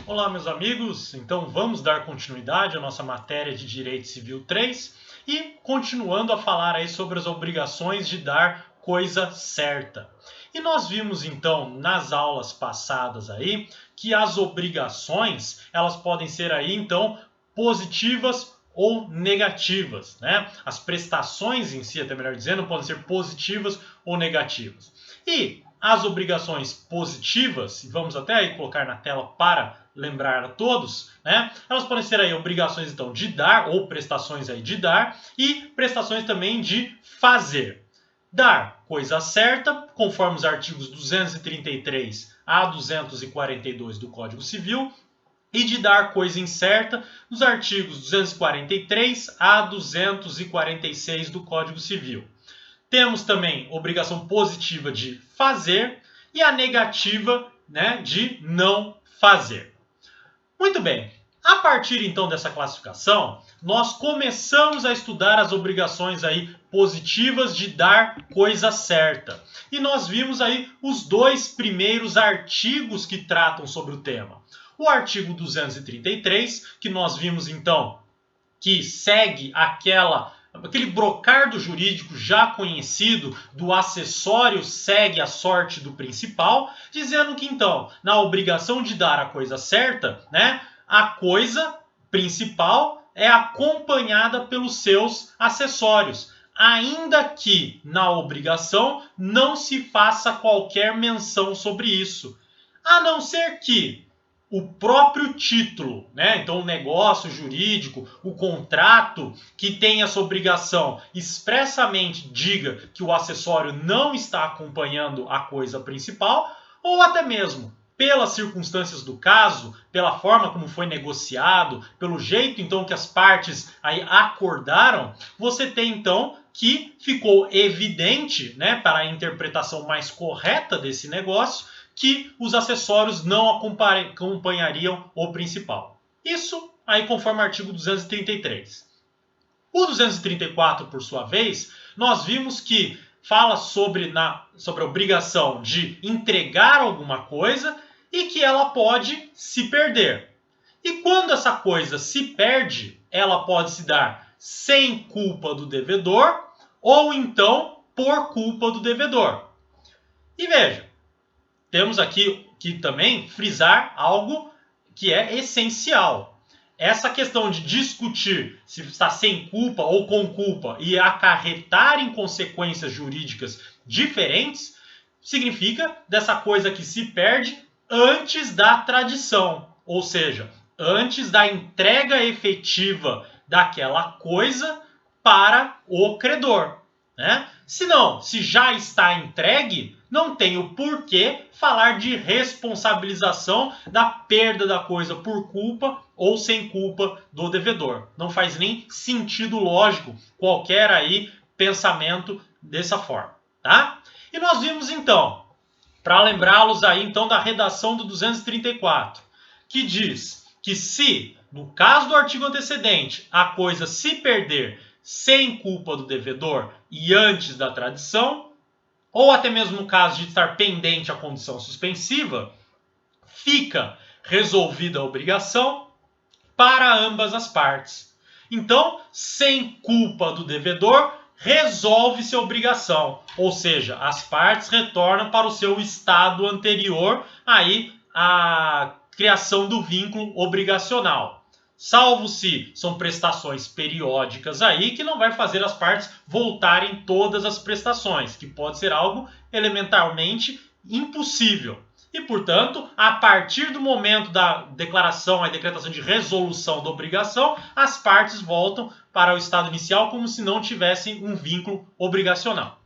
Olá, meus amigos! Então vamos dar continuidade à nossa matéria de Direito Civil 3 e continuando a falar aí sobre as obrigações de dar coisa certa. E nós vimos então nas aulas passadas aí que as obrigações, elas podem ser aí então positivas ou negativas, né? As prestações em si, até melhor dizendo, podem ser positivas ou negativas. E as obrigações positivas, e vamos até aí colocar na tela para lembrar a todos, né? Elas podem ser aí obrigações então de dar ou prestações aí de dar e prestações também de fazer. Dar coisa certa, conforme os artigos 233 a 242 do Código Civil, e de dar coisa incerta nos artigos 243 a 246 do Código Civil. Temos também obrigação positiva de fazer e a negativa, né, de não fazer. Muito bem, a partir então dessa classificação, nós começamos a estudar as obrigações aí positivas de dar coisa certa. E nós vimos aí os dois primeiros artigos que tratam sobre o tema. O artigo 233, que nós vimos então que segue aquele brocardo jurídico já conhecido do acessório segue a sorte do principal, dizendo que então, na obrigação de dar a coisa certa, né, a coisa principal é acompanhada pelos seus acessórios, ainda que na obrigação não se faça qualquer menção sobre isso, a não ser que o próprio título, né? Então o negócio jurídico, o contrato que tem essa obrigação expressamente diga que o acessório não está acompanhando a coisa principal, ou até mesmo pelas circunstâncias do caso, pela forma como foi negociado, pelo jeito então que as partes aí acordaram, você tem então que ficou evidente, né, para a interpretação mais correta desse negócio, que os acessórios não acompanhariam o principal. Isso aí conforme o artigo 233. O 234, por sua vez, nós vimos que fala sobre a obrigação de entregar alguma coisa e que ela pode se perder. E quando essa coisa se perde, ela pode se dar sem culpa do devedor ou então por culpa do devedor. E veja, temos aqui que também frisar algo que é essencial. Essa questão de discutir se está sem culpa ou com culpa e acarretar em consequências jurídicas diferentes, significa dessa coisa que se perde antes da tradição, ou seja, antes da entrega efetiva daquela coisa para o credor, né? Se não, se já está entregue, não tem o porquê falar de responsabilização da perda da coisa por culpa ou sem culpa do devedor. Não faz nem sentido lógico qualquer aí pensamento dessa forma, tá? E nós vimos então, para lembrá-los aí então da redação do 234, que diz que se, no caso do artigo antecedente, a coisa se perder sem culpa do devedor e antes da tradição, ou até mesmo no caso de estar pendente a condição suspensiva, fica resolvida a obrigação para ambas as partes. Então, sem culpa do devedor, resolve-se a obrigação, ou seja, as partes retornam para o seu estado anterior aí à criação do vínculo obrigacional. Salvo se são prestações periódicas aí que não vai fazer as partes voltarem todas as prestações, que pode ser algo elementarmente impossível. E, portanto, a partir do momento da declaração, a decretação de resolução da obrigação, as partes voltam para o estado inicial como se não tivessem um vínculo obrigacional.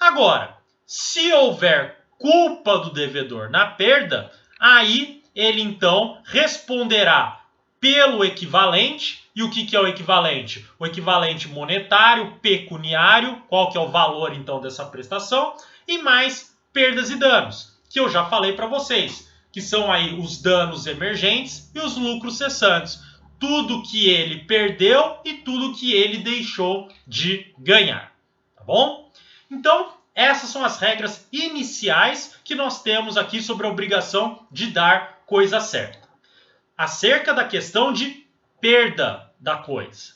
Agora, se houver culpa do devedor na perda, aí ele então responderá pelo equivalente. E o que é o equivalente? O equivalente monetário, pecuniário, qual que é o valor então dessa prestação, e mais perdas e danos, que eu já falei para vocês. que são aí os danos emergentes e os lucros cessantes. Tudo que ele perdeu e tudo que ele deixou de ganhar. Tá bom? Então, essas são as regras iniciais que nós temos aqui sobre a obrigação de dar coisa certa. Acerca da questão de perda da coisa.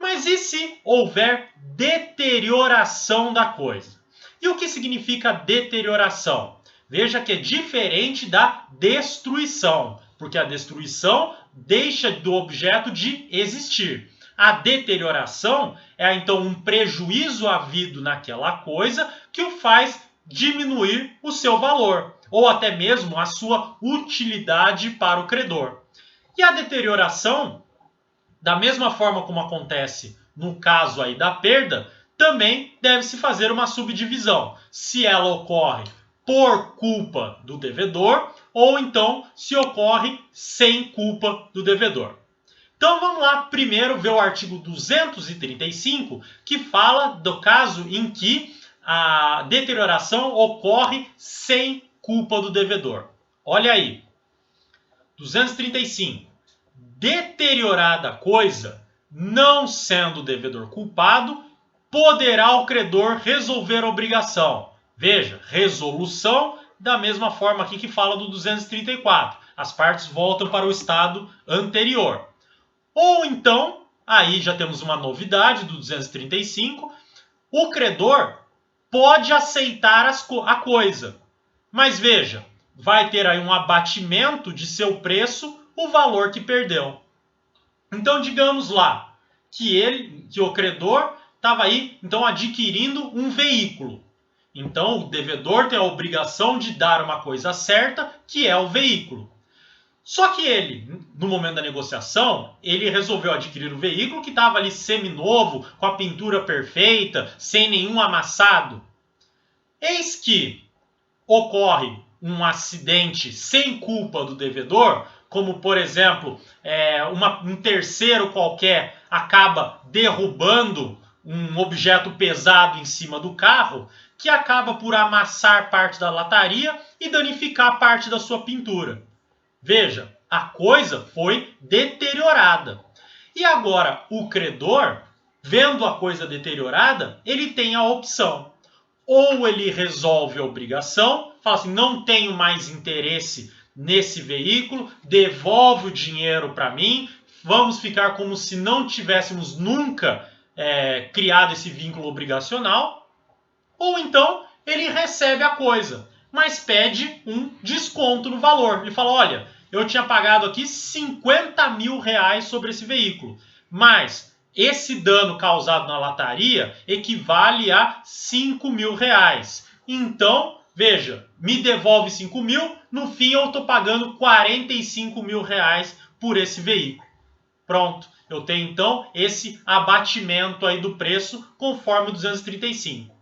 Mas e se houver deterioração da coisa? E o que significa deterioração? Veja que é diferente da destruição, porque a destruição deixa do objeto de existir. A deterioração é então um prejuízo havido naquela coisa que o faz diminuir o seu valor, ou até mesmo a sua utilidade para o credor. E a deterioração, da mesma forma como acontece no caso aí da perda, também deve-se fazer uma subdivisão. Se ela ocorre por culpa do devedor ou então se ocorre sem culpa do devedor. Então vamos lá primeiro ver o artigo 235, que fala do caso em que a deterioração ocorre sem culpa do devedor. Olha aí, 235. Deteriorada a coisa, não sendo o devedor culpado, poderá o credor resolver a obrigação. Veja, resolução, da mesma forma aqui que fala do 234. As partes voltam para o estado anterior. Ou então, aí já temos uma novidade do 235, o credor pode aceitar a coisa. Mas veja, vai ter aí um abatimento de seu preço, o valor que perdeu. Então, digamos lá que o credor estava aí então adquirindo um veículo. Então, o devedor tem a obrigação de dar uma coisa certa, que é o veículo. Só que ele, no momento da negociação, ele resolveu adquirir o veículo que estava ali seminovo, com a pintura perfeita, sem nenhum amassado. Eis que ocorre um acidente sem culpa do devedor, como por exemplo, um terceiro qualquer acaba derrubando um objeto pesado em cima do carro, que acaba por amassar parte da lataria e danificar parte da sua pintura. Veja, a coisa foi deteriorada. E agora o credor, vendo a coisa deteriorada, ele tem a opção. Ou ele resolve a obrigação, fala assim, não tenho mais interesse nesse veículo, devolve o dinheiro para mim, vamos ficar como se não tivéssemos nunca criado esse vínculo obrigacional. Ou então ele recebe a coisa, mas pede um desconto no valor. Ele fala, olha, eu tinha pagado aqui 50 mil reais sobre esse veículo, mas esse dano causado na lataria equivale a 5 mil reais. Então, veja, me devolve 5 mil, no fim eu estou pagando 45 mil reais por esse veículo. Pronto, eu tenho então esse abatimento aí do preço conforme o 235.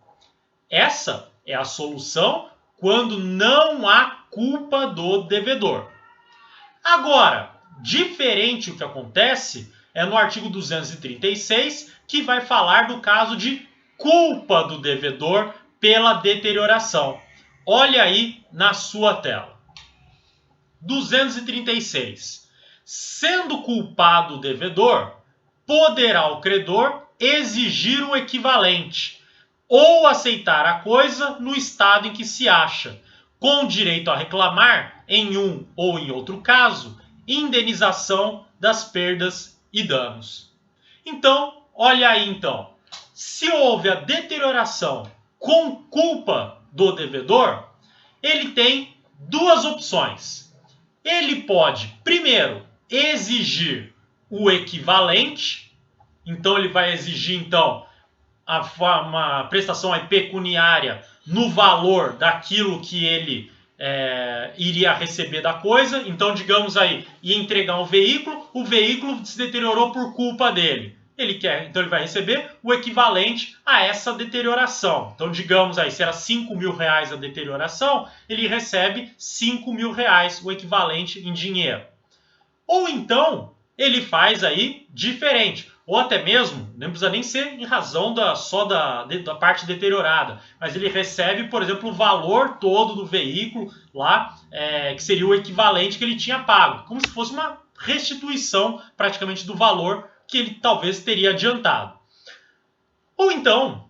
Essa é a solução quando não há culpa do devedor. Agora, diferente o que acontece é no artigo 236, que vai falar do caso de culpa do devedor pela deterioração. Olha aí na sua tela. 236. Sendo culpado o devedor, poderá o credor exigir o equivalente ou aceitar a coisa no estado em que se acha, com direito a reclamar, em um ou em outro caso, indenização das perdas e danos. Então, olha aí então, se houve a deterioração com culpa do devedor, ele tem duas opções. Ele pode, primeiro, exigir o equivalente, então ele vai exigir então uma prestação aí pecuniária no valor daquilo que ele iria receber da coisa. Então, digamos aí, ia entregar um veículo, o veículo se deteriorou por culpa dele. Então ele vai receber o equivalente a essa deterioração. Então, digamos aí, se era 5 mil reais a deterioração, ele recebe 5 mil reais, o equivalente em dinheiro. Ou então, ele faz aí diferente. ou até mesmo, não precisa nem ser em razão só da parte deteriorada, mas ele recebe, por exemplo, o valor todo do veículo lá, que seria o equivalente que ele tinha pago, como se fosse uma restituição praticamente do valor que ele talvez teria adiantado. Ou então,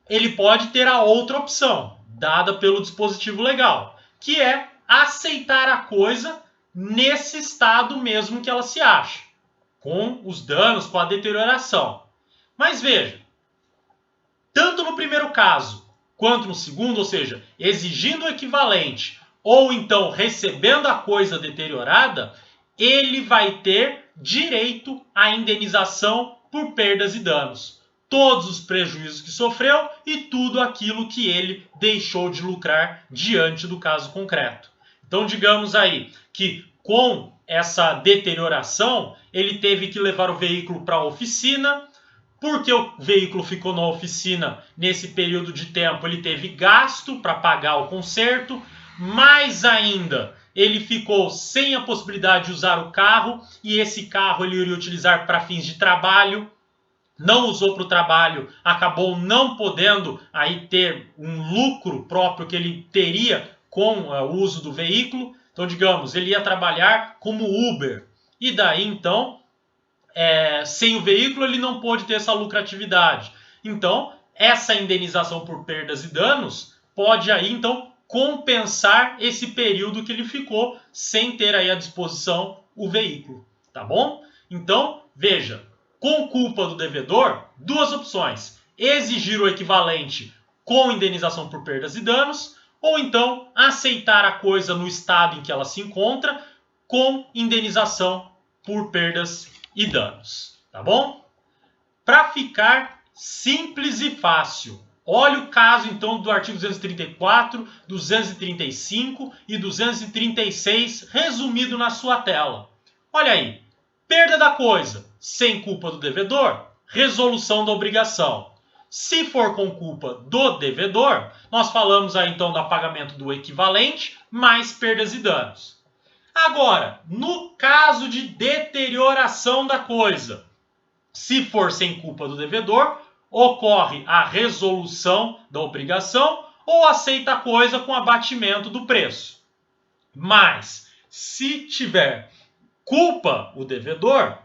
ele pode ter a outra opção, dada pelo dispositivo legal, que é aceitar a coisa nesse estado mesmo que ela se acha, com os danos, com a deterioração. Mas veja, tanto no primeiro caso quanto no segundo, ou seja, exigindo o equivalente ou então recebendo a coisa deteriorada, ele vai ter direito à indenização por perdas e danos. Todos os prejuízos que sofreu e tudo aquilo que ele deixou de lucrar diante do caso concreto. Então, digamos aí que com essa deterioração, ele teve que levar o veículo para a oficina. Porque o veículo ficou na oficina nesse período de tempo, ele teve gasto para pagar o conserto, mais ainda, ele ficou sem a possibilidade de usar o carro, e esse carro ele iria utilizar para fins de trabalho, não usou para o trabalho, acabou não podendo aí ter um lucro próprio que ele teria com o uso do veículo. Então, digamos, ele ia trabalhar como Uber, e daí então, sem o veículo ele não pôde ter essa lucratividade. Então, essa indenização por perdas e danos pode aí então compensar esse período que ele ficou sem ter aí à disposição o veículo, tá bom? Então, veja, com culpa do devedor, duas opções: exigir o equivalente com indenização por perdas e danos, ou então aceitar a coisa no estado em que ela se encontra com indenização por perdas e danos, tá bom? Para ficar simples e fácil, olha o caso então do artigo 234, 235 e 236 resumido na sua tela. Olha aí, perda da coisa sem culpa do devedor, resolução da obrigação. Se for com culpa do devedor, nós falamos aí então do pagamento do equivalente mais perdas e danos. Agora, no caso de deterioração da coisa, se for sem culpa do devedor, ocorre a resolução da obrigação ou aceita a coisa com abatimento do preço. Mas, se tiver culpa o devedor,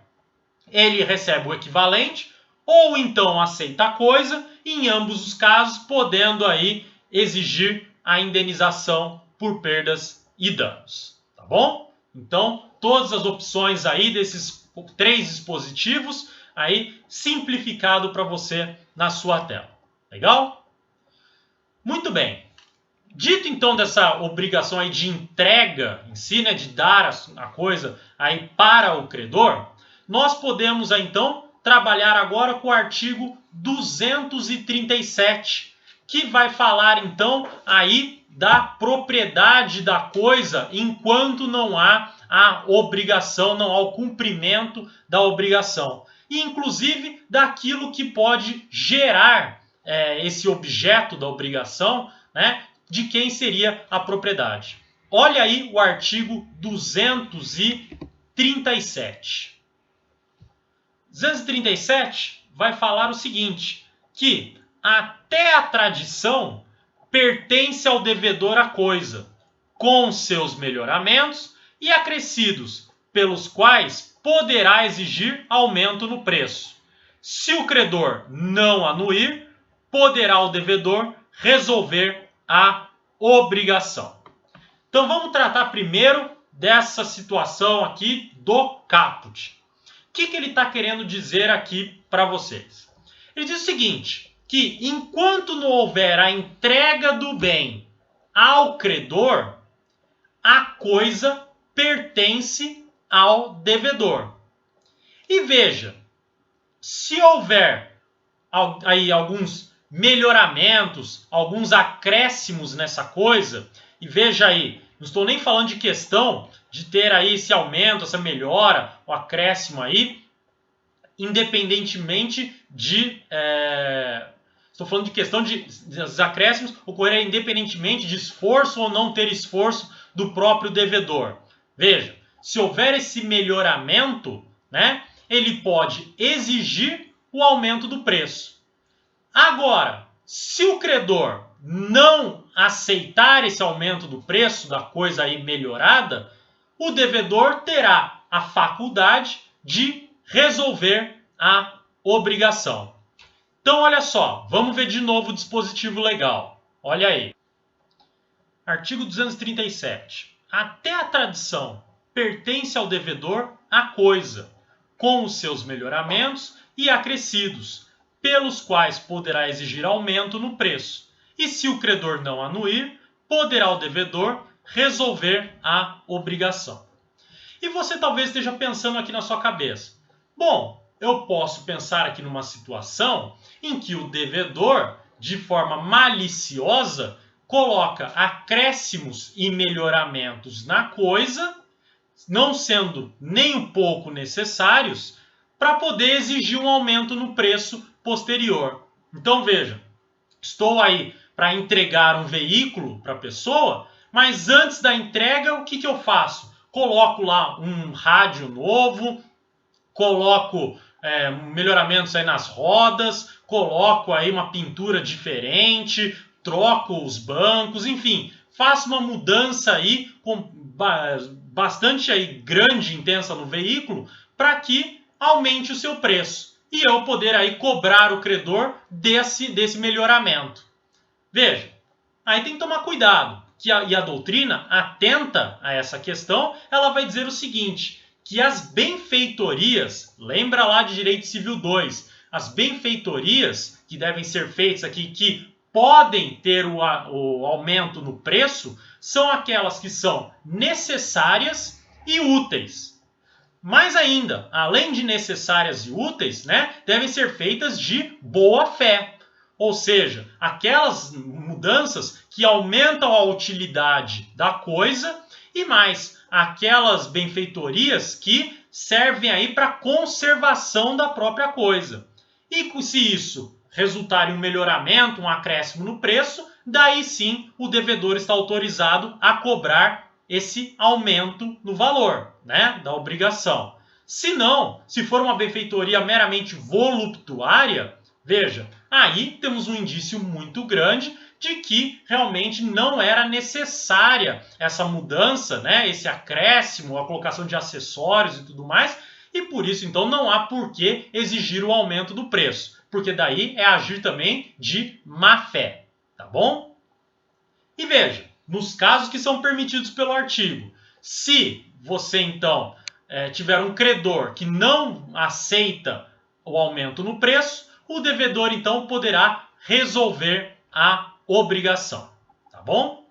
ele recebe o equivalente ou então aceita a coisa, em ambos os casos podendo aí exigir a indenização por perdas e danos. Tá bom? Então, todas as opções aí desses 3 dispositivos aí simplificado para você na sua tela. Legal? Muito bem. Dito então dessa obrigação aí de entrega em si, né, de dar a coisa aí para o credor, nós podemos aí, então trabalhar agora com o artigo 237, que vai falar então aí da propriedade da coisa enquanto não há a obrigação, não há o cumprimento da obrigação. E inclusive daquilo que pode gerar esse objeto da obrigação, né, de quem seria a propriedade. Olha aí o artigo 237. 237 vai falar o seguinte, que até a tradição pertence ao devedor a coisa, com seus melhoramentos e acrescidos, pelos quais poderá exigir aumento no preço. Se o credor não anuir, poderá o devedor resolver a obrigação. Então vamos tratar primeiro dessa situação aqui do caput. O que ele está querendo dizer aqui para vocês? Ele diz o seguinte, que enquanto não houver a entrega do bem ao credor, a coisa pertence ao devedor. E veja, se houver aí alguns melhoramentos, alguns acréscimos nessa coisa, e veja aí, não estou nem falando de questão de ter aí esse aumento, essa melhora, o acréscimo aí, independentemente de... estou falando de questão de os acréscimos ocorrerem independentemente de esforço ou não ter esforço do próprio devedor. Veja, se houver esse melhoramento, né, ele pode exigir o aumento do preço. Agora, se o credor não aceitar esse aumento do preço da coisa aí melhorada, o devedor terá a faculdade de resolver a obrigação. Então, olha só, vamos ver de novo o dispositivo legal. Olha aí. Artigo 237. Até a tradição pertence ao devedor a coisa, com os seus melhoramentos e acrescidos, pelos quais poderá exigir aumento no preço. E se o credor não anuir, poderá o devedor resolver a obrigação. E você talvez esteja pensando aqui na sua cabeça: bom, eu posso pensar aqui numa situação em que o devedor, de forma maliciosa, coloca acréscimos e melhoramentos na coisa, não sendo nem um pouco necessários, para poder exigir um aumento no preço posterior. Então veja, estou aí para entregar um veículo para a pessoa, mas antes da entrega, o que eu faço? Coloco lá um rádio novo, coloco melhoramentos aí nas rodas, coloco aí uma pintura diferente, troco os bancos, enfim, faço uma mudança aí bastante aí grande, intensa no veículo, para que aumente o seu preço e eu poder aí cobrar o credor desse melhoramento. Veja, aí tem que tomar cuidado, e a doutrina, atenta a essa questão, ela vai dizer o seguinte, que as benfeitorias, lembra lá de Direito Civil 2, as benfeitorias que devem ser feitas aqui, que podem ter o aumento no preço, são aquelas que são necessárias e úteis. Mais ainda, além de necessárias e úteis, devem ser feitas de boa fé. Ou seja, aquelas mudanças que aumentam a utilidade da coisa e mais, aquelas benfeitorias que servem aí para a conservação da própria coisa. E se isso resultar em um melhoramento, um acréscimo no preço, daí sim o devedor está autorizado a cobrar esse aumento no valor, da obrigação. Se não, se for uma benfeitoria meramente voluptuária, veja, aí temos um indício muito grande de que realmente não era necessária essa mudança, esse acréscimo, a colocação de acessórios e tudo mais, e por isso então não há por que exigir o aumento do preço, porque daí é agir também de má fé, tá bom? E veja, nos casos que são permitidos pelo artigo, se você então tiver um credor que não aceita o aumento no preço, o devedor então poderá resolver a obrigação, tá bom?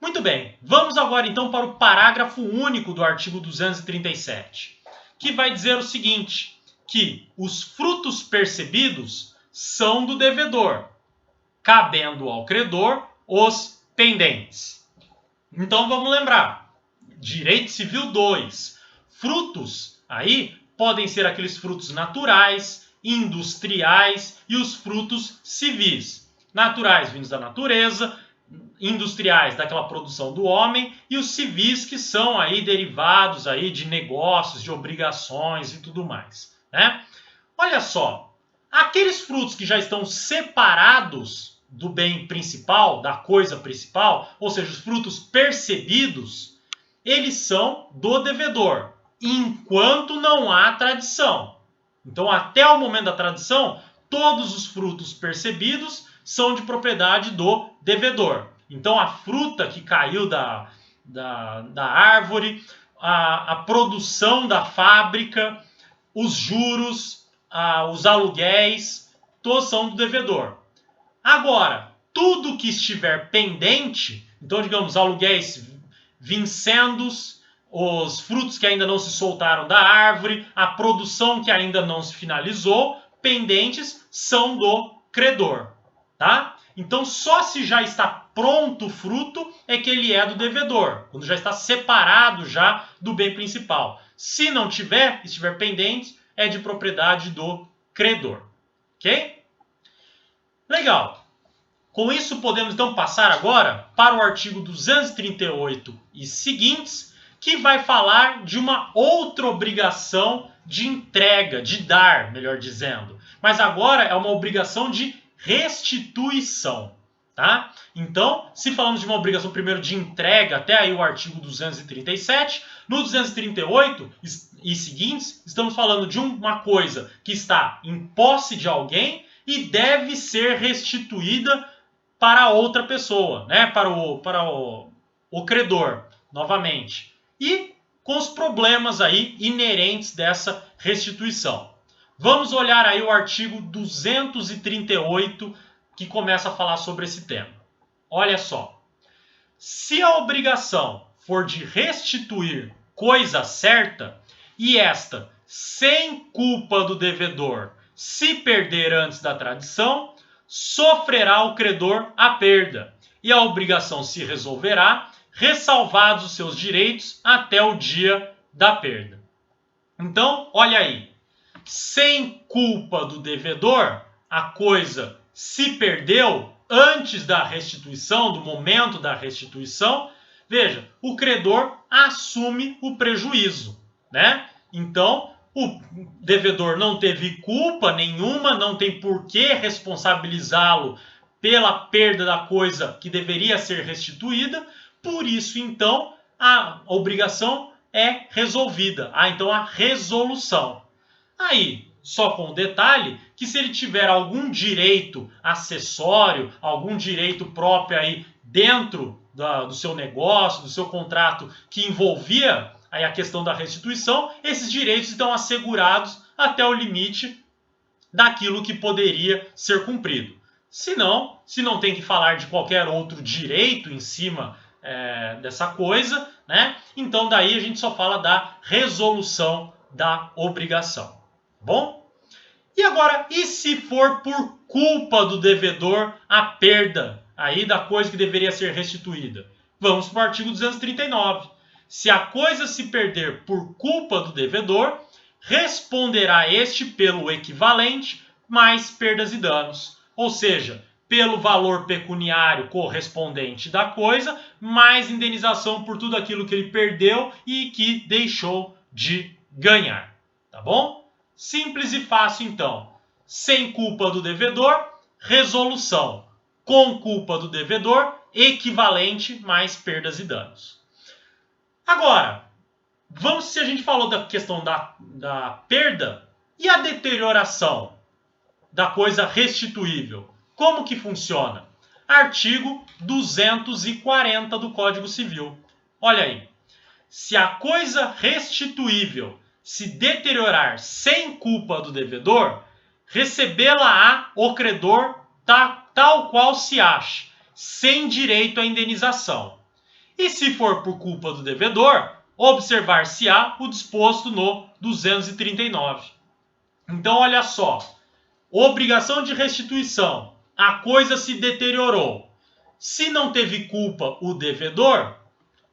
Muito bem, vamos agora então para o parágrafo único do artigo 237, que vai dizer o seguinte, que os frutos percebidos são do devedor, cabendo ao credor os pendentes. Então vamos lembrar, Direito Civil 2, frutos aí podem ser aqueles frutos naturais, industriais e os frutos civis. Naturais vindos da natureza, industriais daquela produção do homem e os civis que são aí derivados aí de negócios, de obrigações e tudo mais. Olha só, aqueles frutos que já estão separados do bem principal, da coisa principal, ou seja, os frutos percebidos, eles são do devedor, enquanto não há tradição. Então, até o momento da tradição, todos os frutos percebidos são de propriedade do devedor. Então, a fruta que caiu da árvore, a produção da fábrica, os juros, os aluguéis, todos são do devedor. Agora, tudo que estiver pendente, então, digamos, aluguéis vincendos, os frutos que ainda não se soltaram da árvore, a produção que ainda não se finalizou, pendentes, são do credor, tá? Então, só se já está pronto o fruto é que ele é do devedor, quando já está separado já do bem principal. Se não tiver, estiver pendente, é de propriedade do credor, ok? Legal. Com isso, podemos então passar agora para o artigo 238 e seguintes, que vai falar de uma outra obrigação de entrega, de dar, melhor dizendo. Mas agora é uma obrigação de restituição, tá? Então, se falamos de uma obrigação primeiro de entrega, até aí o artigo 237, no 238 e seguintes, estamos falando de uma coisa que está em posse de alguém e deve ser restituída para outra pessoa, né? Para o credor, novamente. E com os problemas aí inerentes dessa restituição. Vamos olhar aí o artigo 238, que começa a falar sobre esse tema. Olha só. Se a obrigação for de restituir coisa certa, e esta, sem culpa do devedor, se perder antes da tradição, sofrerá o credor a perda, e a obrigação se resolverá, ressalvados os seus direitos até o dia da perda. Então, olha aí. Sem culpa do devedor, a coisa se perdeu antes da restituição, do momento da restituição. Veja, o credor assume o prejuízo, né? Então, o devedor não teve culpa nenhuma, não tem por que responsabilizá-lo pela perda da coisa que deveria ser restituída. Por isso, então, a obrigação é resolvida. Há, então, a resolução. Aí, só com o detalhe que se ele tiver algum direito acessório, algum direito próprio aí dentro do seu negócio, do seu contrato, que envolvia aí a questão da restituição, esses direitos estão assegurados até o limite daquilo que poderia ser cumprido. Se não tem que falar de qualquer outro direito em cima dessa coisa, né? Então daí a gente só fala da resolução da obrigação. Bom? E agora, e se for por culpa do devedor a perda aí da coisa que deveria ser restituída? Vamos para o artigo 239. Se a coisa se perder por culpa do devedor, responderá este pelo equivalente mais perdas e danos. Ou seja, pelo valor pecuniário correspondente da coisa, mais indenização por tudo aquilo que ele perdeu e que deixou de ganhar. Tá bom? Simples e fácil, então. Sem culpa do devedor, resolução. Com culpa do devedor, equivalente mais perdas e danos. Agora, se a gente falou da questão da perda e a deterioração da coisa restituível, como que funciona? Artigo 240 do Código Civil. Olha aí. Se a coisa restituível se deteriorar sem culpa do devedor, recebê-la-á o credor tal qual se ache, sem direito à indenização. E se for por culpa do devedor, observar-se-á o disposto no 239. Então, olha só. Obrigação de restituição. A coisa se deteriorou. Se não teve culpa o devedor,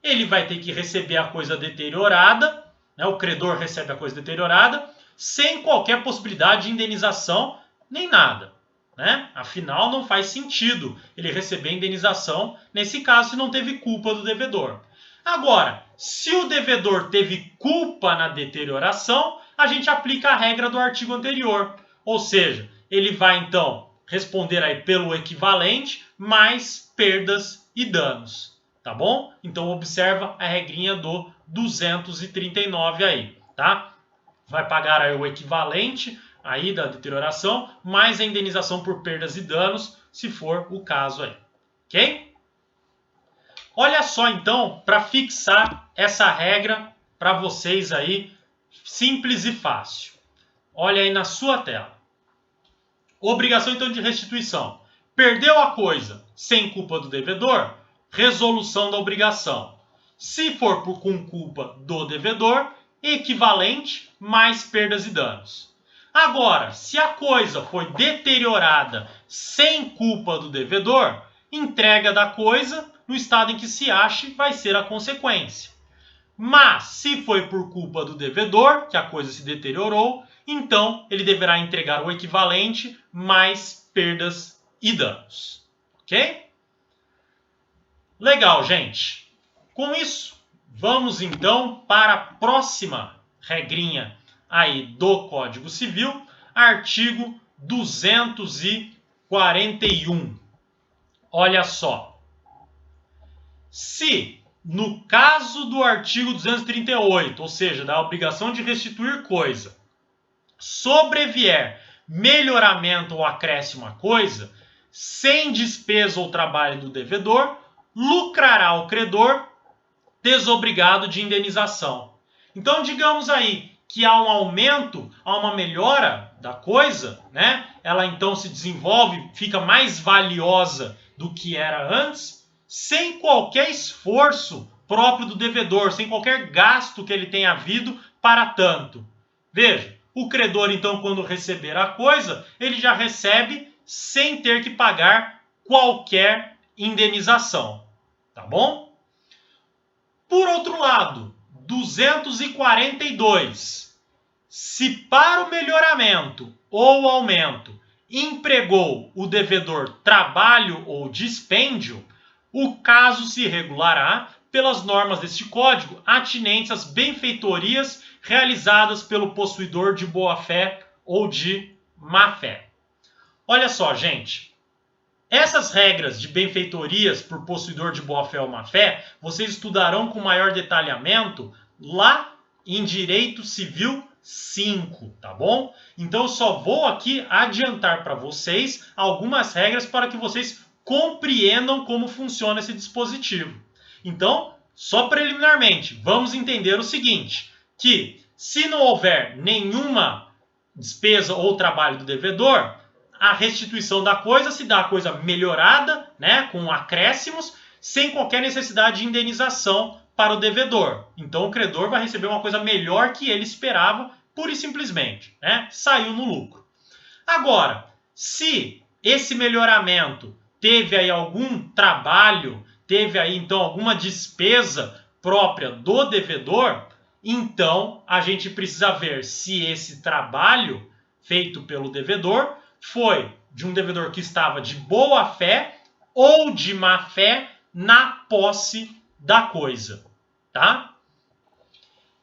ele vai ter que receber a coisa deteriorada, né? O credor recebe a coisa deteriorada, sem qualquer possibilidade de indenização, nem nada. Né? Afinal, não faz sentido ele receber indenização, nesse caso, se não teve culpa do devedor. Agora, se o devedor teve culpa na deterioração, a gente aplica a regra do artigo anterior. Ou seja, ele vai, então, responder aí pelo equivalente, mais perdas e danos. Tá bom? Então observa a regrinha do 239 aí, tá? Vai pagar aí o equivalente aí da deterioração, mais a indenização por perdas e danos, se for o caso aí. Ok? Olha só então, para fixar essa regra para vocês aí, simples e fácil. Olha aí na sua tela. Obrigação então de restituição. Perdeu a coisa sem culpa do devedor? Resolução da obrigação. Se for com culpa do devedor, equivalente mais perdas e danos. Agora, se a coisa foi deteriorada sem culpa do devedor, entrega da coisa no estado em que se ache vai ser a consequência. Mas, se foi por culpa do devedor que a coisa se deteriorou, então ele deverá entregar o equivalente mais perdas e danos. Ok? Legal, gente. Com isso, Vamos então para a próxima regrinha aí do Código Civil, artigo 241. Olha só. Se, no caso do artigo 238, ou seja, da obrigação de restituir coisa, sobrevier melhoramento ou acréscimo à coisa, sem despesa ou trabalho do devedor, lucrará o credor desobrigado de indenização. Então, digamos aí que há um aumento, há uma melhora da coisa, né? Ela então se desenvolve, fica mais valiosa do que era antes, sem qualquer esforço próprio do devedor, sem qualquer gasto que ele tenha havido para tanto. Veja, o credor então, quando receber a coisa, ele já recebe sem ter que pagar qualquer indenização, tá bom? Por outro lado, 242. Se para o melhoramento ou aumento empregou o devedor trabalho ou dispêndio, o caso se regulará pelas normas deste Código atinentes às benfeitorias realizadas pelo possuidor de boa-fé ou de má-fé. Olha só, gente. Essas regras de benfeitorias por possuidor de boa-fé ou má-fé, vocês estudarão com maior detalhamento lá em Direito Civil 5, tá bom? Então eu só vou aqui adiantar para vocês algumas regras para que vocês compreendam como funciona esse dispositivo. Então, só preliminarmente, vamos entender o seguinte, que se não houver nenhuma despesa ou trabalho do devedor, a restituição da coisa se dá a coisa melhorada, né, com acréscimos, sem qualquer necessidade de indenização para o devedor. Então o credor vai receber uma coisa melhor que ele esperava, pura e simplesmente, né? Saiu no lucro. Agora, se esse melhoramento teve aí algum trabalho, teve aí então alguma despesa própria do devedor, então a gente precisa ver se esse trabalho feito pelo devedor foi de um devedor que estava de boa fé ou de má fé na posse da coisa, tá?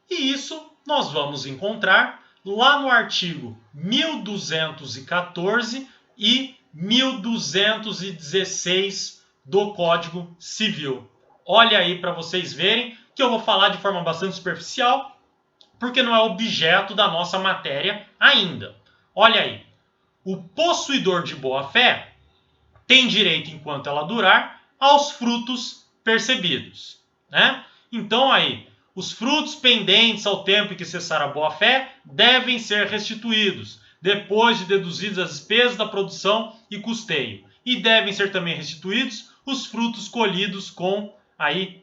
E isso nós vamos encontrar lá no artigo 1214 e 1216 do Código Civil. Olha aí para vocês verem que eu vou falar de forma bastante superficial, porque não é objeto da nossa matéria ainda. Olha aí. O possuidor de boa-fé tem direito, enquanto ela durar, aos frutos percebidos, né? Então aí, os frutos pendentes ao tempo em que cessar a boa-fé devem ser restituídos, depois de deduzidas as despesas da produção e custeio. E devem ser também restituídos os frutos colhidos com aí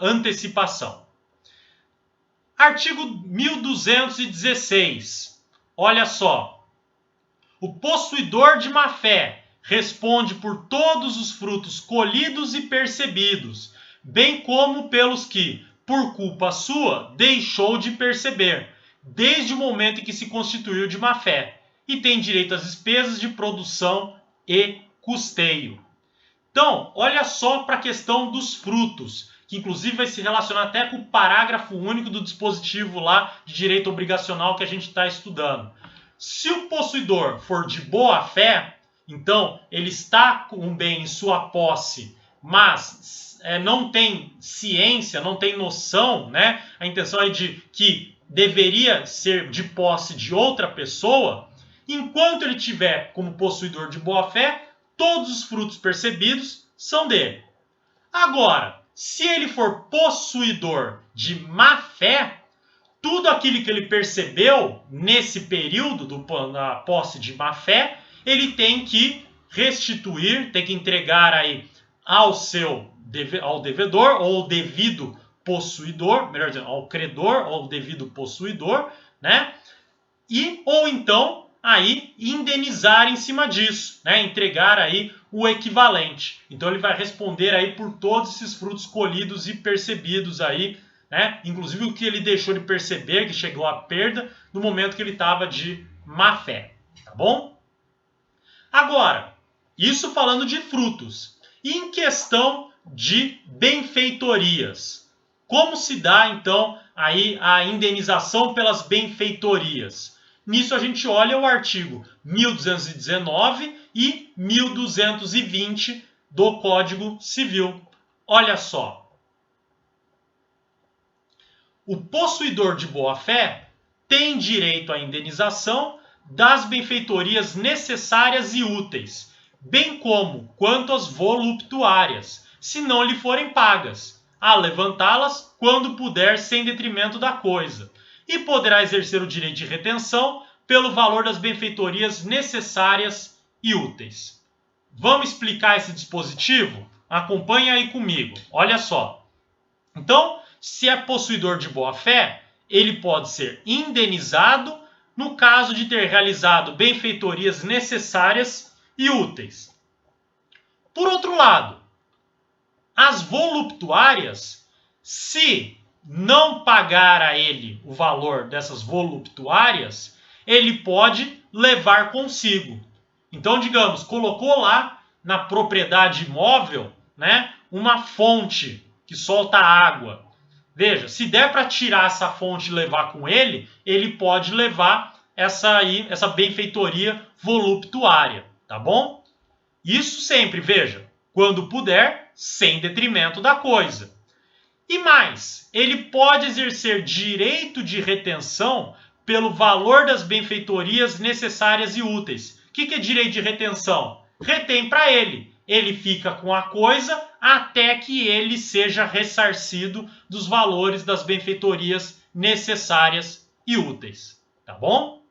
antecipação. Artigo 1216. Olha só. O possuidor de má-fé responde por todos os frutos colhidos e percebidos, bem como pelos que, por culpa sua, deixou de perceber, desde o momento em que se constituiu de má-fé, e tem direito às despesas de produção e custeio. Então, olha só para a questão dos frutos, que inclusive vai se relacionar até com o parágrafo único do dispositivo lá de direito obrigacional que a gente está estudando. Se o possuidor for de boa fé, então ele está com um bem em sua posse, mas não tem ciência, não tem noção, né? A intenção é de que deveria ser de posse de outra pessoa. Enquanto ele tiver como possuidor de boa fé, todos os frutos percebidos são dele. Agora, se ele for possuidor de má fé, tudo aquilo que ele percebeu nesse período da posse de má fé, ele tem que restituir, tem que entregar aí ao devedor ou ao devido possuidor, melhor dizendo, ao credor ou ao devido possuidor, né? Ou então aí indenizar em cima disso, né? Entregar aí o equivalente. Então ele vai responder aí por todos esses frutos colhidos e percebidos aí, né? Inclusive o que ele deixou de perceber, que chegou à perda, no momento que ele estava de má fé, tá bom? Agora, isso falando de frutos. E em questão de benfeitorias, Como se dá, então, aí a indenização pelas benfeitorias? Nisso a gente olha o artigo 1219 e 1220 do Código Civil. Olha só. O possuidor de boa-fé tem direito à indenização das benfeitorias necessárias e úteis, bem como quanto às voluptuárias, se não lhe forem pagas, a levantá-las quando puder sem detrimento da coisa, e poderá exercer o direito de retenção pelo valor das benfeitorias necessárias e úteis. Vamos explicar esse dispositivo? Acompanhe aí comigo. Olha só. Então, se é possuidor de boa-fé, ele pode ser indenizado no caso de ter realizado benfeitorias necessárias e úteis. Por outro lado, as voluptuárias, se não pagar a ele o valor dessas voluptuárias, ele pode levar consigo. Então, digamos, colocou lá na propriedade imóvel, né, uma fonte que solta água. Veja, se der para tirar essa fonte e levar com ele, ele pode levar essa benfeitoria voluptuária, tá bom? Isso sempre, veja, quando puder, sem detrimento da coisa. E mais, ele pode exercer direito de retenção pelo valor das benfeitorias necessárias e úteis. O que é direito de retenção? Retém para ele. Ele fica com a coisa até que ele seja ressarcido dos valores das benfeitorias necessárias e úteis. Tá bom?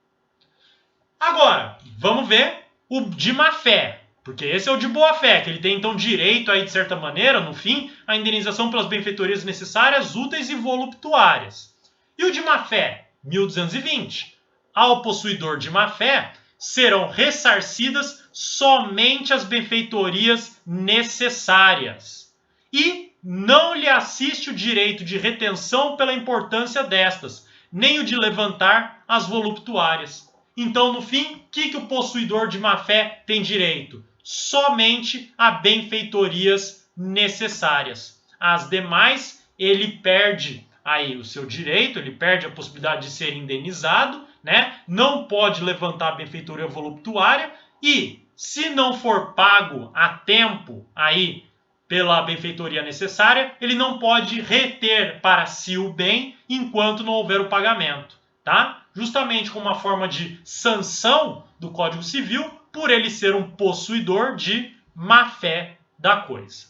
Agora, vamos ver o de má-fé. Porque esse é o de boa-fé, que ele tem então direito aí, de certa maneira, no fim, à indenização pelas benfeitorias necessárias, úteis e voluptuárias. E o de má-fé? 1220. Ao possuidor de má-fé, serão ressarcidas somente as benfeitorias necessárias. E não lhe assiste o direito de retenção pela importância destas, nem o de levantar as voluptuárias. Então, no fim, o que o possuidor de má-fé tem direito? Somente a benfeitorias necessárias. As demais, ele perde aí o seu direito, ele perde a possibilidade de ser indenizado, né? Não pode levantar a benfeitoria voluptuária e, se não for pago a tempo aí pela benfeitoria necessária, ele não pode reter para si o bem enquanto não houver o pagamento, tá? Justamente como uma forma de sanção do Código Civil por ele ser um possuidor de má-fé da coisa.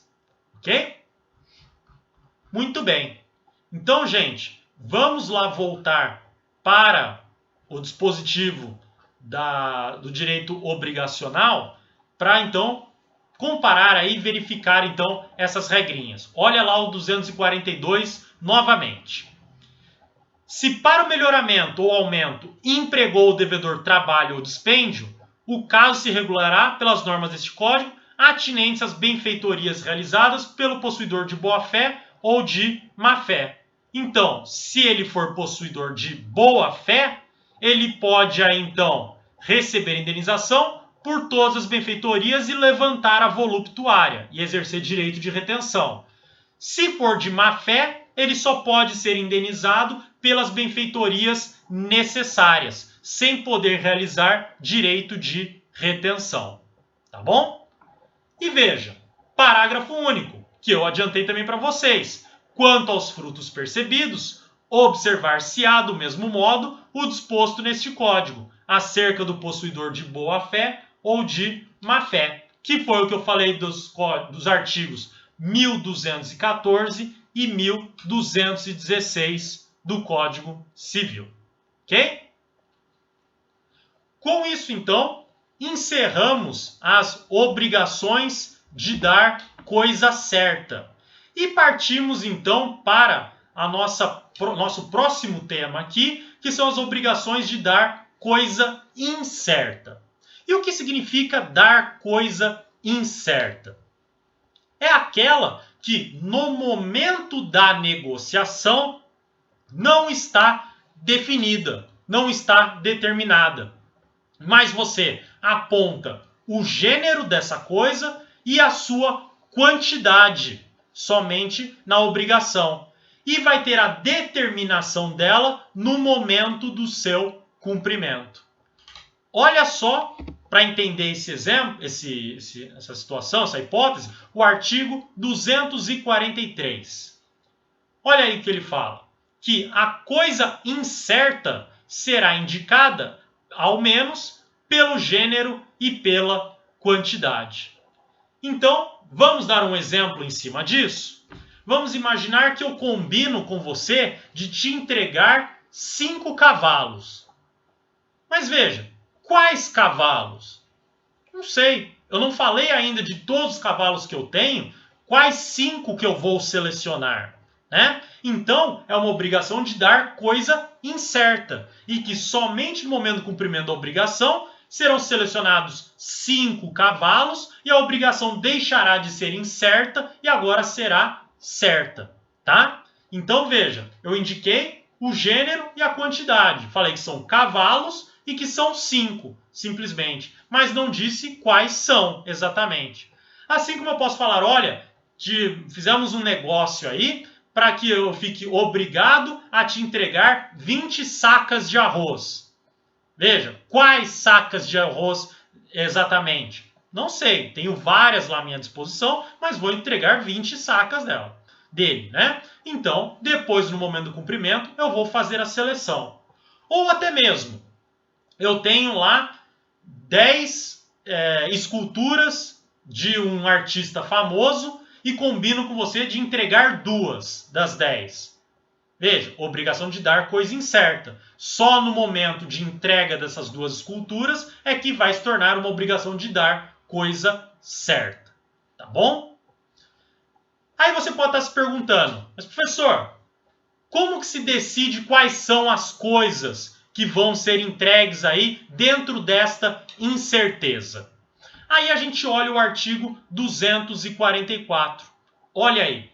Ok? Muito bem. Então, gente, vamos lá voltar para o dispositivo do direito obrigacional para, então, comparar aí e verificar, então, essas regrinhas. Olha lá o 242 novamente. Se para o melhoramento ou aumento empregou o devedor trabalho ou dispêndio, o caso se regulará pelas normas deste Código atinentes às benfeitorias realizadas pelo possuidor de boa-fé ou de má-fé. Então, se ele for possuidor de boa-fé, ele pode aí, então, receber indenização por todas as benfeitorias e levantar a voluptuária e exercer direito de retenção. Se for de má-fé, ele só pode ser indenizado pelas benfeitorias necessárias, sem poder realizar direito de retenção. Tá bom? E veja, parágrafo único, que eu adiantei também para vocês. Quanto aos frutos percebidos, observar-se-á do mesmo modo o disposto neste Código, acerca do possuidor de boa-fé ou de má-fé, que foi o que eu falei dos artigos 1214 e 1216 do Código Civil. Ok? Com isso, então, encerramos as obrigações de dar coisa certa. E partimos, então, para nosso próximo tema aqui, que são as obrigações de dar coisa incerta. E o que significa dar coisa incerta? É aquela que, no momento da negociação, não está definida, não está determinada. Mas você aponta o gênero dessa coisa e a sua quantidade somente na obrigação. e vai ter a determinação dela no momento do seu cumprimento. Olha só, para entender esse exemplo, essa situação, essa hipótese, o artigo 243. Olha aí o que ele fala, que a coisa incerta será indicada, ao menos, pelo gênero e pela quantidade. Então, vamos dar um exemplo em cima disso? Vamos imaginar que eu combino com você de te entregar 5 cavalos. Mas veja, quais cavalos? Não sei. Eu não falei ainda de todos os cavalos que eu tenho, quais 5 que eu vou selecionar, né? Então, é uma obrigação de dar coisa incerta e que somente no momento do cumprimento da obrigação serão selecionados 5 cavalos e a obrigação deixará de ser incerta e agora será certa, tá? Então, veja, eu indiquei o gênero e a quantidade. Falei que são cavalos e que são 5, simplesmente. Mas não disse quais são exatamente. Assim como eu posso falar, olha, fizemos um negócio aí para que eu fique obrigado a te entregar 20 sacas de arroz. Veja, quais sacas de arroz exatamente? Não sei, tenho várias lá à minha disposição, mas vou entregar 20 sacas dele, né? Então, depois, no momento do cumprimento, eu vou fazer a seleção. Ou até mesmo, eu tenho lá 10 esculturas de um artista famoso e combino com você de entregar 2 das 10. Veja, obrigação de dar coisa incerta. Só no momento de entrega dessas 2 esculturas é que vai se tornar uma obrigação de dar coisa certa. Tá bom? Aí você pode estar se perguntando, mas professor, como que se decide quais são as coisas que vão ser entregues aí dentro desta incerteza? Aí a gente olha o artigo 244. Olha aí.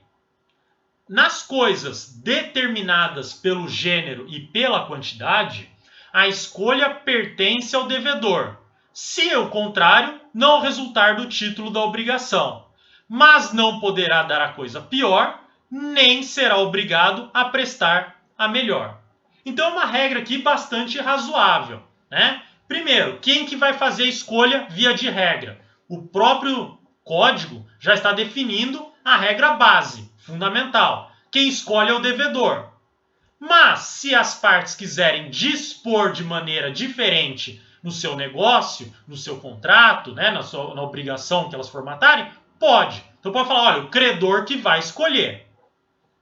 Nas coisas determinadas pelo gênero e pela quantidade, a escolha pertence ao devedor, se o contrário não resultar do título da obrigação, mas não poderá dar a coisa pior, nem será obrigado a prestar a melhor. Então é uma regra aqui bastante razoável, né? Primeiro, quem que vai fazer a escolha via de regra? O próprio código já está definindo a regra base, fundamental. Quem escolhe é o devedor. Mas, se as partes quiserem dispor de maneira diferente no seu negócio, no seu contrato, né, na obrigação que elas formatarem, pode. Então pode falar, olha, o credor que vai escolher.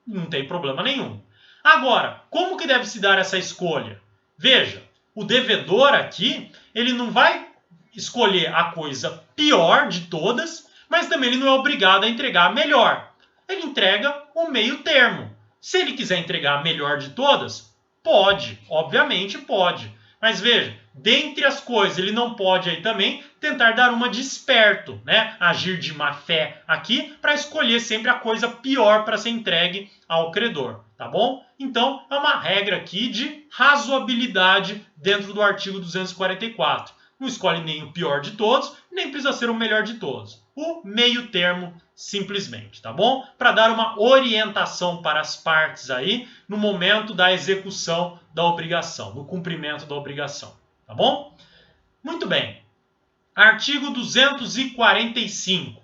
Não tem problema nenhum. Agora, como que deve se dar essa escolha? Veja, o devedor aqui, ele não vai escolher a coisa pior de todas, mas também ele não é obrigado a entregar a melhor. Ele entrega o meio termo. Se ele quiser entregar a melhor de todas, pode, obviamente pode. Mas veja, dentre as coisas, ele não pode aí também tentar dar uma de esperto, né? Agir de má fé aqui para escolher sempre a coisa pior para ser entregue ao credor, tá bom? Então, é uma regra aqui de razoabilidade dentro do artigo 244. Não escolhe nem o pior de todos, nem precisa ser o melhor de todos. O meio termo, simplesmente, tá bom? Para dar uma orientação para as partes aí no momento da execução da obrigação, no cumprimento da obrigação, tá bom? Muito bem. Artigo 245.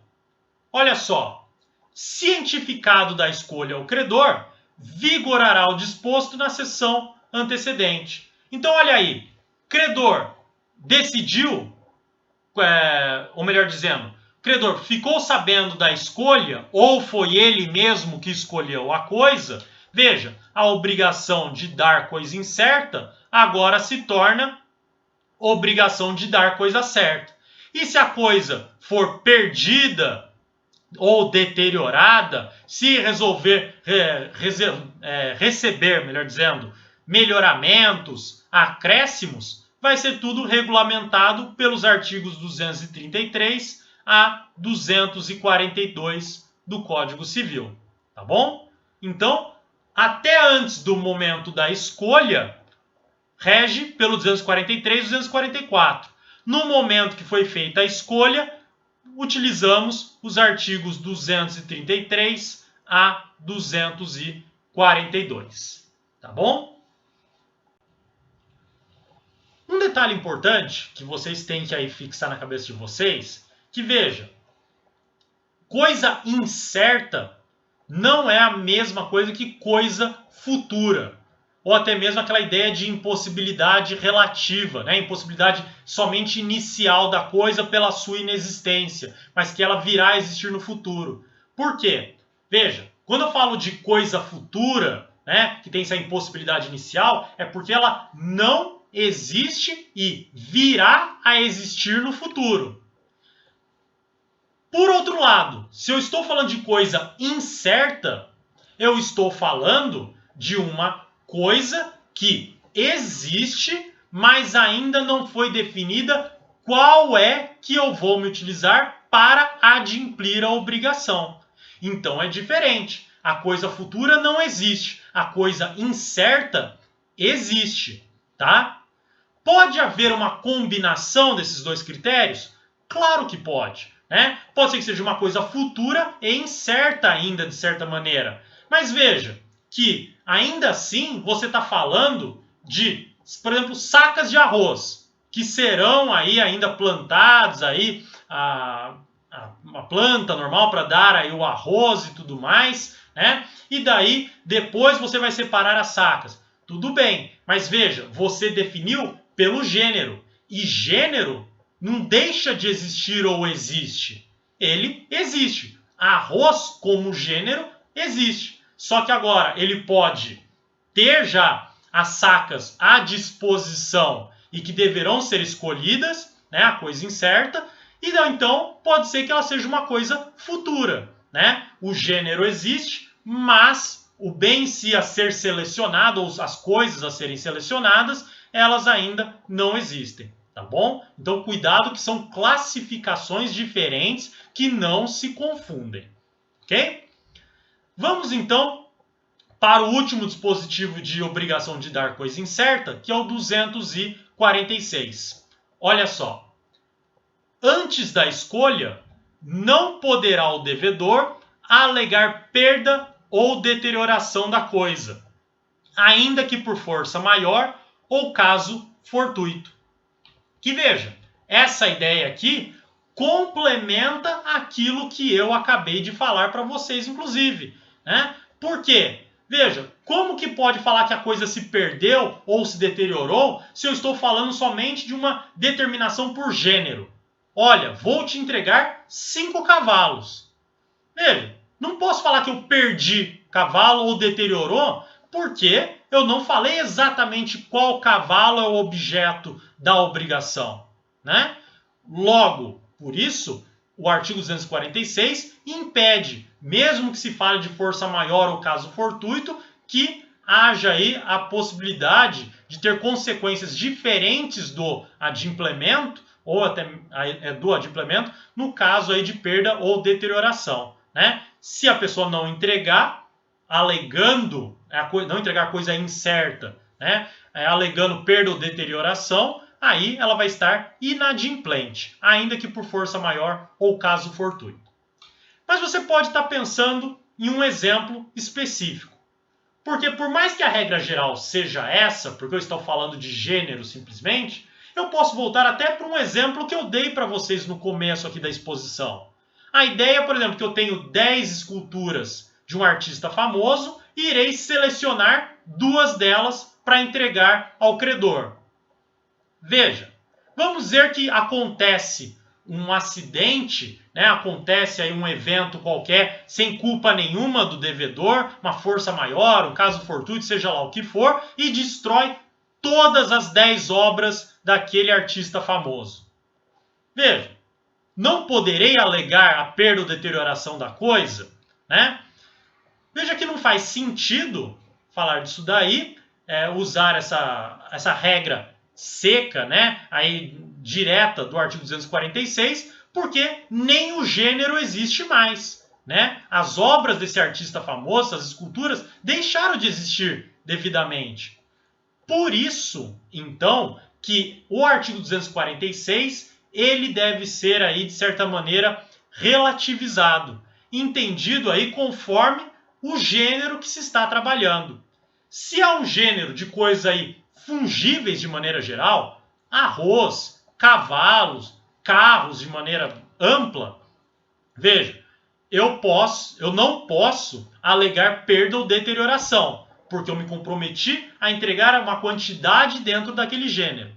Olha só. Cientificado da escolha ao credor, vigorará o disposto na sessão antecedente. Então, olha aí. Credor decidiu, ou melhor dizendo, o credor ficou sabendo da escolha ou foi ele mesmo que escolheu a coisa, veja, a obrigação de dar coisa incerta agora se torna obrigação de dar coisa certa. E se a coisa for perdida ou deteriorada, se receber, melhor dizendo, melhoramentos, acréscimos, vai ser tudo regulamentado pelos artigos 233 a 242 do Código Civil, tá bom? Então, até antes do momento da escolha, rege pelo 243 e 244. No momento que foi feita a escolha, utilizamos os artigos 233 a 242. 42. Tá bom? Um detalhe importante que vocês têm que aí fixar na cabeça de vocês, que veja, coisa incerta não é a mesma coisa que coisa futura. Ou até mesmo aquela ideia de impossibilidade relativa, né? Impossibilidade somente inicial da coisa pela sua inexistência, mas que ela virá a existir no futuro. Por quê? Veja, quando eu falo de coisa futura, né, que tem essa impossibilidade inicial, é porque ela não existe e virá a existir no futuro. Por outro lado, se eu estou falando de coisa incerta, eu estou falando de uma coisa que existe, mas ainda não foi definida qual é que eu vou me utilizar para adimplir a obrigação. Então é diferente. A coisa futura não existe. A coisa incerta existe, tá? Pode haver uma combinação desses dois critérios? Claro que pode. Né? Pode ser que seja uma coisa futura e incerta ainda, de certa maneira. Mas veja que, ainda assim, você está falando de, por exemplo, sacas de arroz, que serão aí ainda plantados, aí, uma planta normal para dar aí o arroz e tudo mais, né? E daí, depois você vai separar as sacas. Tudo bem, mas veja, você definiu pelo gênero. E gênero não deixa de existir ou existe. Ele existe. Arroz como gênero existe. Só que agora ele pode ter já as sacas à disposição e que deverão ser escolhidas, né, a coisa incerta, e então pode ser que ela seja uma coisa futura. Né? O gênero existe, mas o bem em si a ser selecionado, ou as coisas a serem selecionadas, elas ainda não existem. Tá bom? Então, cuidado que são classificações diferentes que não se confundem. Ok? Vamos, então, para o último dispositivo de obrigação de dar coisa incerta, que é o 246. Olha só. Antes da escolha, não poderá o devedor alegar perda ou deterioração da coisa, ainda que por força maior ou caso fortuito. Que veja, essa ideia aqui complementa aquilo que eu acabei de falar para vocês, inclusive. Né? Por quê? Veja, como que pode falar que a coisa se perdeu ou se deteriorou se eu estou falando somente de uma determinação por gênero? Olha, vou te entregar 5 cavalos. Veja, não posso falar que eu perdi cavalo ou deteriorou, porque eu não falei exatamente qual cavalo é o objeto da obrigação. Né? Logo, por isso, o artigo 246 impede, mesmo que se fale de força maior ou caso fortuito, que haja aí a possibilidade de ter consequências diferentes do adimplemento, ou até do adimplemento, no caso aí de perda ou deterioração. Né? Se a pessoa não entregar, alegando, não entregar coisa incerta, né? Alegando perda ou deterioração, aí ela vai estar inadimplente, ainda que por força maior ou caso fortuito. Mas você pode estar pensando em um exemplo específico. Porque por mais que a regra geral seja essa, porque eu estou falando de gênero simplesmente, eu posso voltar até para um exemplo que eu dei para vocês no começo aqui da exposição. A ideia, por exemplo, que eu tenho 10 esculturas de um artista famoso e irei selecionar 2 delas para entregar ao credor. Veja, vamos dizer que acontece um acidente, né? Acontece aí um evento qualquer sem culpa nenhuma do devedor, uma força maior, um caso fortuito, seja lá o que for, e destrói todas as 10 obras daquele artista famoso. Veja, não poderei alegar a perda ou deterioração da coisa, né? Veja que não faz sentido falar disso daí, usar essa regra seca, né, aí direta do artigo 246, porque nem o gênero existe mais. Né? As obras desse artista famoso, as esculturas, deixaram de existir devidamente. Por isso, então, que o artigo 246 ele deve ser aí, de certa maneira, relativizado, entendido aí conforme o gênero que se está trabalhando. Se há um gênero de coisas aí fungíveis de maneira geral, arroz, cavalos, carros de maneira ampla, veja, eu não posso alegar perda ou deterioração, porque eu me comprometi a entregar uma quantidade dentro daquele gênero.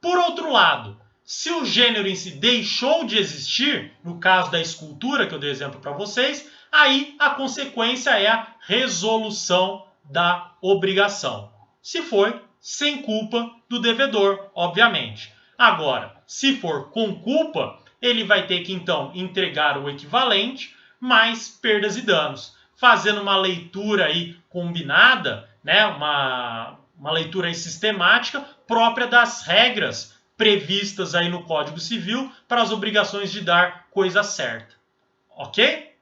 Por outro lado, se o gênero em si deixou de existir, no caso da escultura, que eu dei exemplo para vocês, aí a consequência é a resolução da obrigação. Se for sem culpa do devedor, obviamente. Agora, se for com culpa, ele vai ter que então entregar o equivalente mais perdas e danos, fazendo uma leitura aí combinada, né, uma leitura aí sistemática própria das regras previstas aí no Código Civil para as obrigações de dar coisa certa. Ok?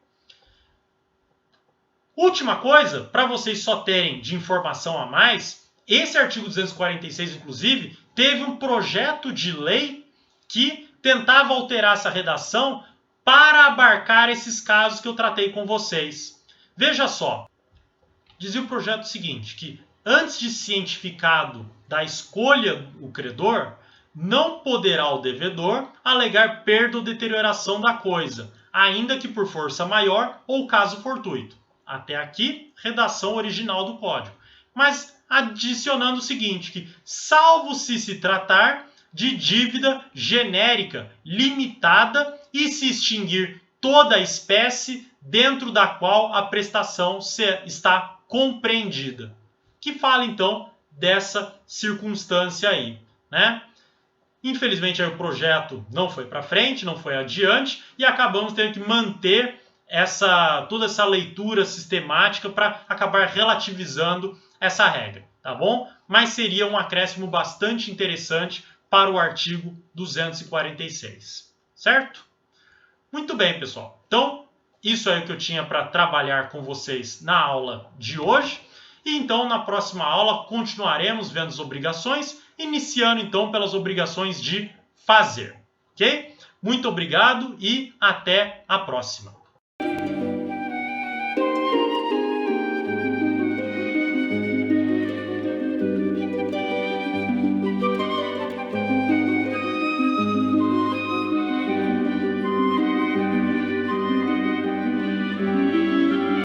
Última coisa, para vocês só terem de informação a mais, esse artigo 246, inclusive, teve um projeto de lei que tentava alterar essa redação para abarcar esses casos que eu tratei com vocês. Veja só, dizia o projeto o seguinte, que antes de cientificado da escolha do credor, não poderá o devedor alegar perda ou deterioração da coisa, ainda que por força maior ou caso fortuito. Até aqui, redação original do Código. Mas adicionando o seguinte, que salvo se tratar de dívida genérica, limitada e se extinguir toda a espécie dentro da qual a prestação está compreendida. Que fala então dessa circunstância aí, né? Infelizmente aí o projeto não foi para frente, não foi adiante e acabamos tendo que manter toda essa leitura sistemática para acabar relativizando essa regra, tá bom? Mas seria um acréscimo bastante interessante para o artigo 246, certo? Muito bem, pessoal. Então, isso é o que eu tinha para trabalhar com vocês na aula de hoje. E então, na próxima aula, continuaremos vendo as obrigações, iniciando então pelas obrigações de fazer, ok? Muito obrigado e até a próxima.